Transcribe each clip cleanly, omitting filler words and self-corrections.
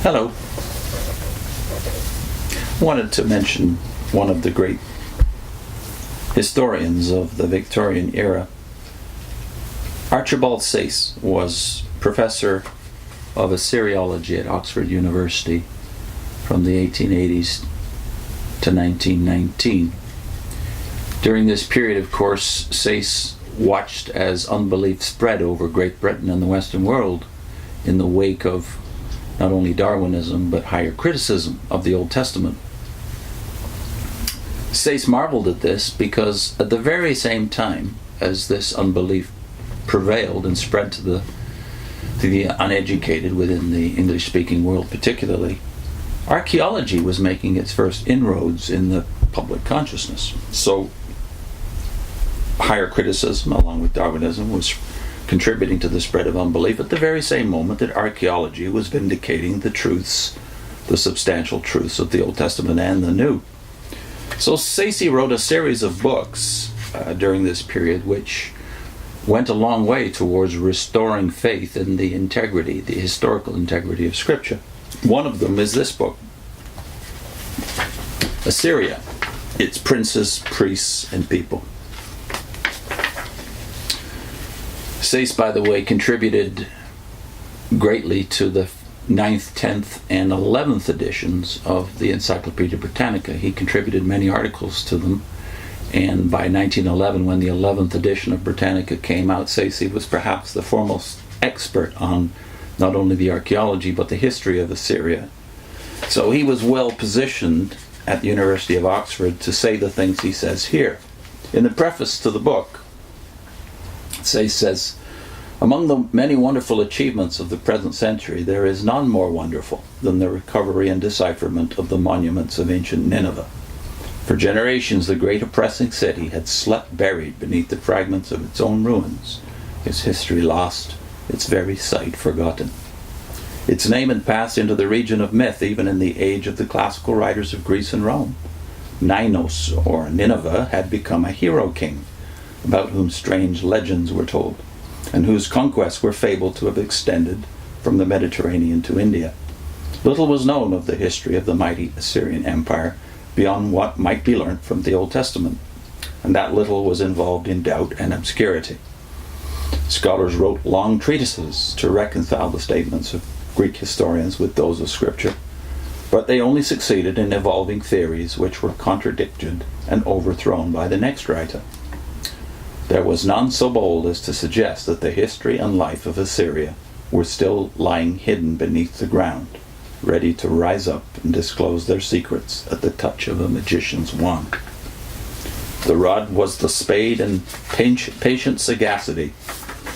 Hello. I wanted to mention one of the great historians of the Victorian era. Archibald Sayce was professor of Assyriology at Oxford University from the 1880s to 1919. During this period, of course, Sayce watched as unbelief spread over Great Britain and the Western world in the wake of not only Darwinism but higher criticism of the Old Testament. Sayce marveled at this because at the very same time as this unbelief prevailed and spread to the uneducated within the English-speaking world particularly, archaeology was making its first inroads in the public consciousness. So higher criticism, along with Darwinism, was contributing to the spread of unbelief at the very same moment that archaeology was vindicating the truths, the substantial truths of the Old Testament and the New. So Sayce wrote a series of books during this period which went a long way towards restoring faith in the integrity, the historical integrity of Scripture. One of them is this book, Assyria, its princes, priests, and people. Sayce, by the way, contributed greatly to the 9th, 10th, and 11th editions of the Encyclopedia Britannica. He contributed many articles to them, and by 1911, when the 11th edition of Britannica came out, Sayce was perhaps the foremost expert on not only the archaeology but the history of Assyria. So he was well positioned at the University of Oxford to say the things he says here. In the preface to the book, Sayce says, "Among the many wonderful achievements of the present century, there is none more wonderful than the recovery and decipherment of the monuments of ancient Nineveh. For generations the great oppressing city had slept buried beneath the fragments of its own ruins, its history lost, its very site forgotten. Its name had passed into the region of myth even in the age of the classical writers of Greece and Rome. Ninos, or Nineveh, had become a hero king, about whom strange legends were told, and whose conquests were fabled to have extended from the Mediterranean to India. Little was known of the history of the mighty Assyrian Empire beyond what might be learnt from the Old Testament, and that little was involved in doubt and obscurity. Scholars wrote long treatises to reconcile the statements of Greek historians with those of Scripture, but they only succeeded in evolving theories which were contradicted and overthrown by the next writer. There was none so bold as to suggest that the history and life of Assyria were still lying hidden beneath the ground, ready to rise up and disclose their secrets at the touch of a magician's wand. The rod was the spade and patient sagacity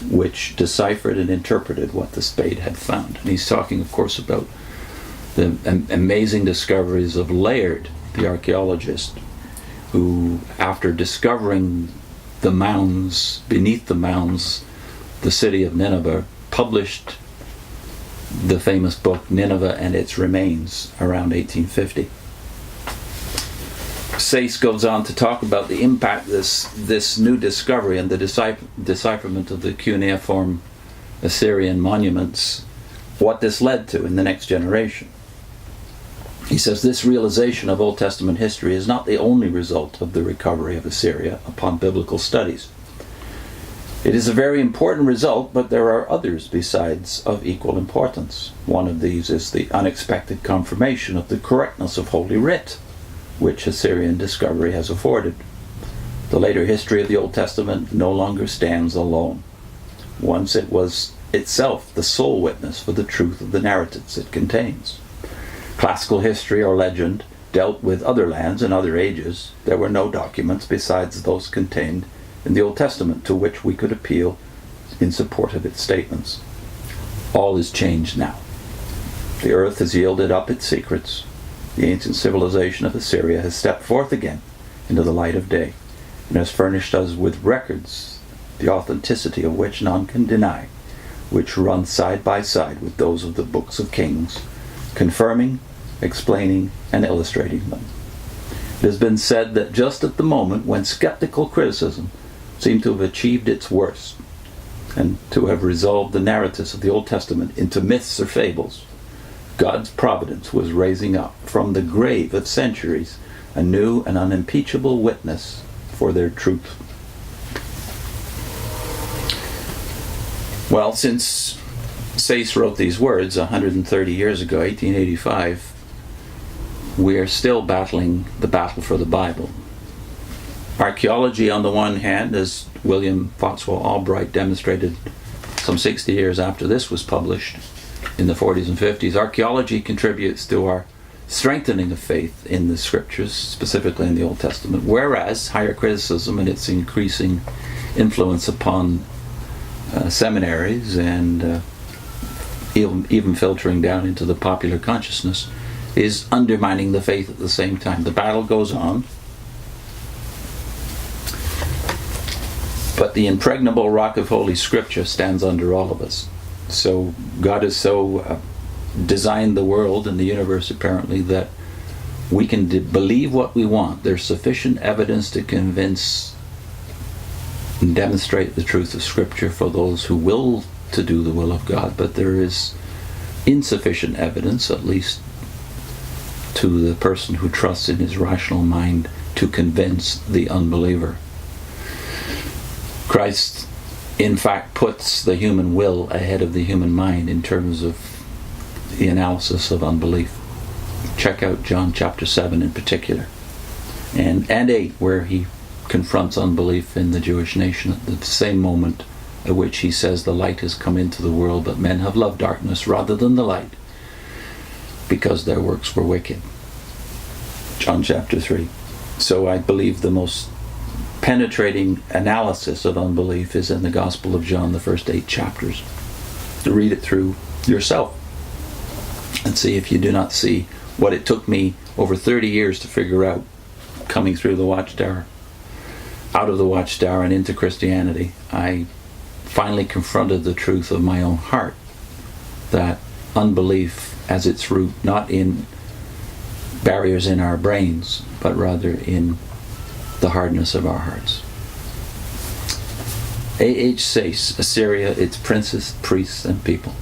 which deciphered and interpreted what the spade had found." And he's talking, of course, about the amazing discoveries of Layard, the archaeologist, who, after discovering the mounds, beneath the mounds, the city of Nineveh, published the famous book Nineveh and Its Remains around 1850. Sayce goes on to talk about the impact this new discovery and the decipherment of the cuneiform Assyrian monuments, what this led to in the next generation. He says, "This realization of Old Testament history is not the only result of the recovery of Assyria upon biblical studies. It is a very important result, but there are others besides of equal importance. One of these is the unexpected confirmation of the correctness of Holy Writ, which Assyrian discovery has afforded. The later history of the Old Testament no longer stands alone. Once it was itself the sole witness for the truth of the narratives it contains. Classical history or legend dealt with other lands and other ages. There were no documents besides those contained in the Old Testament to which we could appeal in support of its statements. All is changed now. The earth has yielded up its secrets. The ancient civilization of Assyria has stepped forth again into the light of day and has furnished us with records, the authenticity of which none can deny, which run side by side with those of the books of Kings, confirming, explaining, and illustrating them. It has been said that just at the moment when skeptical criticism seemed to have achieved its worst, and to have resolved the narratives of the Old Testament into myths or fables, God's providence was raising up from the grave of centuries a new and unimpeachable witness for their truth. Well, since Sayce wrote these words 130 years ago, 1885, we are still battling the battle for the Bible. Archaeology, on the one hand, as William Foxwell Albright demonstrated some 60 years after this was published in the 40s and 50s, archaeology contributes to our strengthening of faith in the scriptures, specifically in the Old Testament, whereas higher criticism and its increasing influence upon seminaries and even filtering down into the popular consciousness is undermining the faith at the same time. The battle goes on, but the impregnable rock of Holy Scripture stands under all of us. So God has so designed the world and the universe, apparently, that we can believe what we want. There's sufficient evidence to convince and demonstrate the truth of Scripture for those who will to do the will of God, but there is insufficient evidence, at least to the person who trusts in his rational mind, to convince the unbeliever. Christ, in fact, puts the human will ahead of the human mind in terms of the analysis of unbelief. Check out John chapter 7 in particular, and 8, where he confronts unbelief in the Jewish nation at the same moment at which he says the light has come into the world, but men have loved darkness rather than the light, because their works were wicked. John chapter 3. So I believe the most penetrating analysis of unbelief is in the Gospel of John, the first 8 chapters. Read it through yourself and see if you do not see what it took me over 30 years to figure out, coming through the Watchtower, out of the Watchtower and into Christianity. I finally confronted the truth of my own heart, that unbelief has its root not in barriers in our brains, but rather in the hardness of our hearts. A.H. Sayce, Assyria, its princes, priests, and people.